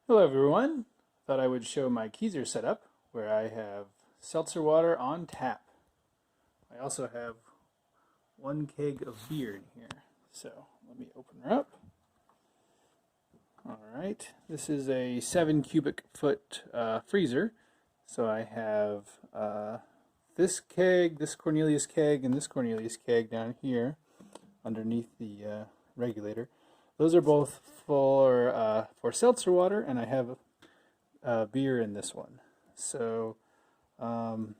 Hello everyone. Thought I would show my Kegerator setup where I have seltzer water on tap. I also have one keg of beer in here. So let me open her up. Alright, this is a 7 cubic foot freezer. So I have this keg, this Cornelius keg, and this Cornelius keg down here underneath the regulator. Those are both for seltzer water, and I have beer in this one. So, and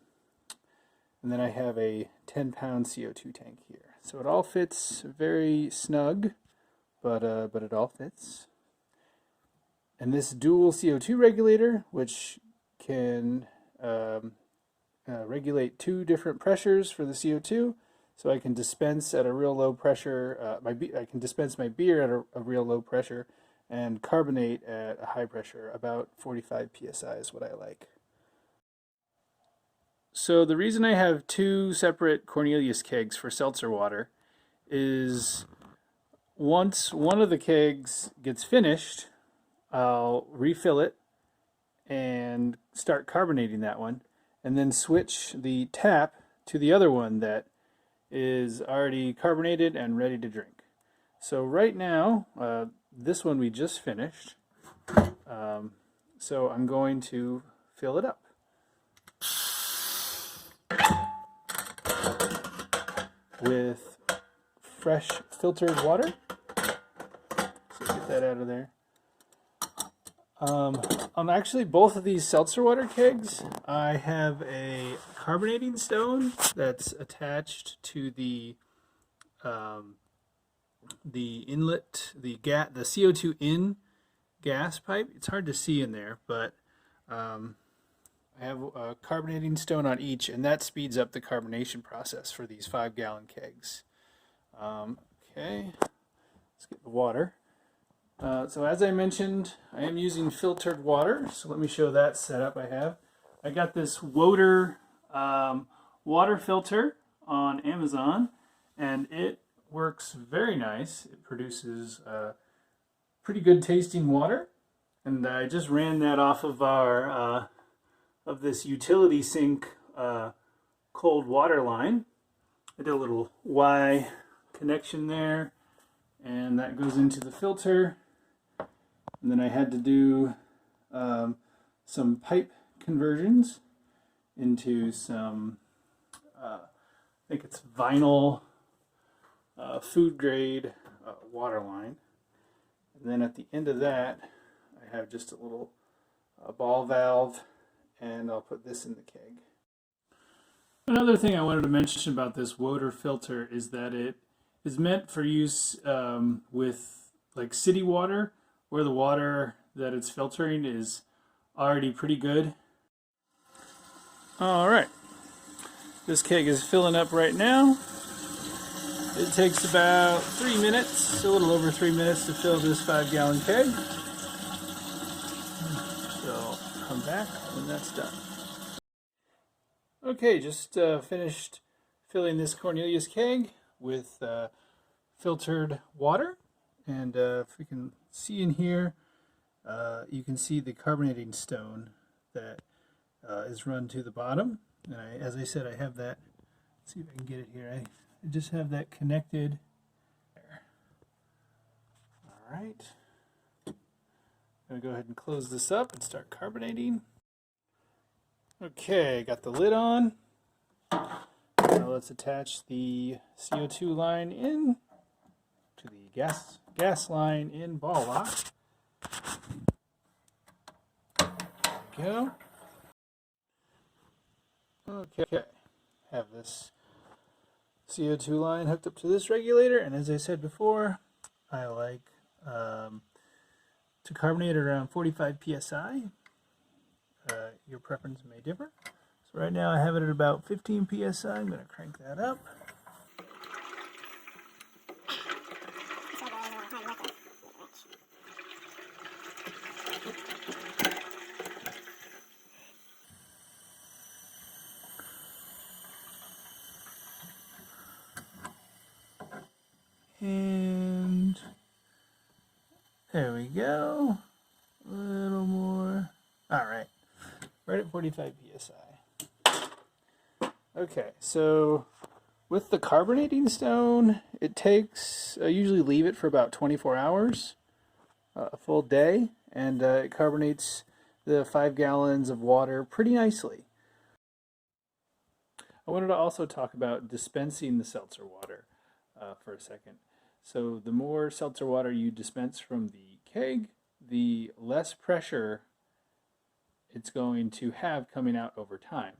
then I have a 10-pound CO2 tank here. So it all fits very snug, but it all fits. And this dual CO2 regulator, which can regulate 2 different pressures for the CO2. So I can dispense at a real low pressure. I can dispense my beer at a real low pressure, and carbonate at a high pressure. About 45 psi is what I like. So the reason I have 2 separate Cornelius kegs for seltzer water is once one of the kegs gets finished, I'll refill it and start carbonating that one, and then switch the tap to the other one that is already carbonated and ready to drink. So right now, this one we just finished, so I'm going to fill it up with fresh filtered water. So get that out of there. On actually both of these seltzer water kegs, I have a carbonating stone that's attached to the inlet, the CO2 in gas pipe. It's hard to see in there, but I have a carbonating stone on each, and that speeds up the carbonation process for these 5-gallon kegs. Okay, let's get the water. So as I mentioned, I am using filtered water, so let me show that setup I have. I got this Woder water filter on Amazon, and it works very nice. It produces pretty good tasting water, and I just ran that off of our of this utility sink cold water line. I did a little Y connection there, and that goes into the filter. And then I had to do some pipe conversions into some, I think it's vinyl food grade water line. And then at the end of that, I have just a little ball valve, and I'll put this in the keg. Another thing I wanted to mention about this Woder filter is that it is meant for use with like city water, where the water that it's filtering is already pretty good. Alright, this keg is filling up right now. It takes about 3 minutes, a little over 3 minutes to fill this 5-gallon keg. So I'll come back when that's done. Okay, just finished filling this Cornelius keg with filtered water. And if we can see in here, you can see the carbonating stone that is run to the bottom. And as I said, I have that. Let's see if I can get it here. I just have that connected there. All right. I'm going to go ahead and close this up and start carbonating. Okay, got the lid on. Now let's attach the CO2 line in to the gas line in ball lock. There we go. Okay, have this CO2 line hooked up to this regulator, and as I said before, I like to carbonate around 45 psi. Your preference may differ. So right now I have it at about 15 psi. I'm going to crank that up. And there we go. A little All right, right at 45 psi. Okay, so with the carbonating stone, it takes, I usually leave it for about 24 hours, a full day, and it carbonates the 5 gallons of water pretty nicely. I wanted to also talk about dispensing the seltzer water for a second. So the more seltzer water you dispense from the keg, the less pressure it's going to have coming out over time.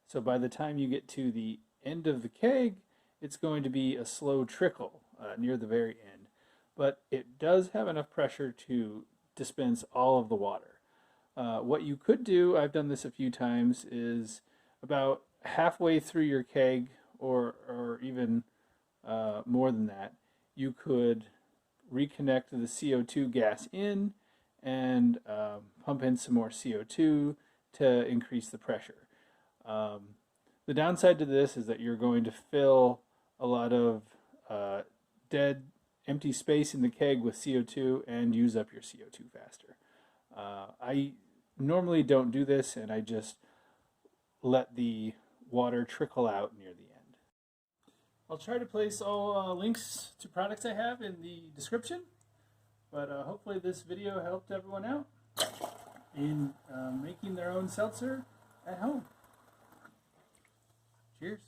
So by the time you get to the end of the keg, it's going to be a slow trickle near the very end. But it does have enough pressure to dispense all of the water. What you could do, I've done this a few times, is about halfway through your keg, or even more than that, you could reconnect the CO2 gas in and pump in some more CO2 to increase the pressure. The downside to this is that you're going to fill a lot of dead, empty space in the keg with CO2 and use up your CO2 faster. I normally don't do this, and I just let the water trickle out near the end. I'll try to place all links to products I have in the description, but hopefully this video helped everyone out in making their own seltzer at home. Cheers.